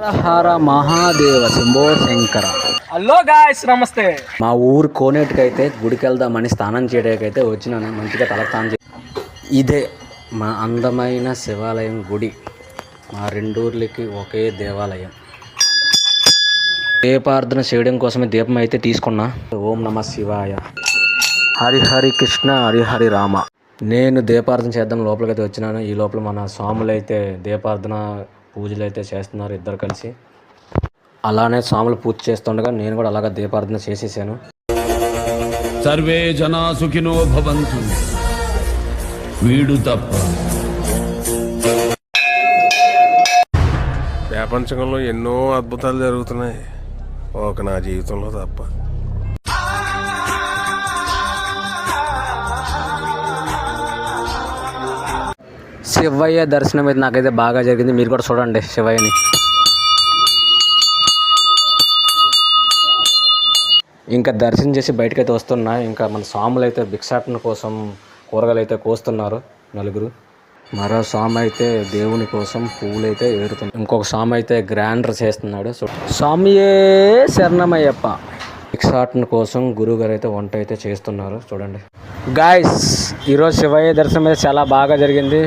హర Mahadeva Shambho Shankara. Hello guys, నమస్తే. మా ఊరు కోనేటికైతే గుడికి వెళ్దామని స్నానం చేయడానికైతే వచ్చినాను. మంచిగా తలస్నానం ఇదే మా అందమైన శివాలయం గుడి. మా రెండూర్లకి ఒకే దేవాలయం. దీపార్థన చేయడం కోసమే దీపం అయితే తీసుకున్నా. ఓం నమ శివాయ, హరిహరి కృష్ణ హరిహరి రామ. నేను దీపార్థన చేద్దాం లోపలికైతే వచ్చినాను. ఈ లోపల మన స్వాములు అయితే దీపార్థన పూజలు అయితే చేస్తున్నారు ఇద్దరు కలిసి. అలానే స్వాములు పూజ చేస్తుండగా నేను కూడా అలాగా దీపార్థన చేసేసాను. సర్వే జనా సుఖినో భవంతు, వీడు తప్ప. ప్రపంచంలో ఎన్నో అద్భుతాలు జరుగుతున్నాయి, ఒక నా జీవితంలో తప్ప. శివయ్య దర్శనం అయితే నాకైతే బాగా జరిగింది. మీరు కూడా చూడండి శివయ్యని. ఇంకా దర్శనం చేసి బయటకైతే వస్తున్నా. ఇంకా మన స్వాములు అయితే భిక్షాటన కోసం కూరగాయలు అయితే కోస్తున్నారు నలుగురు. మరో స్వామి అయితే దేవుని కోసం పువ్వులు అయితే ఏరుతున్నారు. ఇంకొక స్వామి అయితే గ్రైండర్ చేస్తున్నాడు. స్వామియే శరణమయ్యప్ప. భిక్షాటన కోసం గురువుగారు అయితే వంట అయితే చేస్తున్నారు చూడండి. గాయస్, ఈరోజు శివయ్య దర్శనం అయితే చాలా బాగా జరిగింది.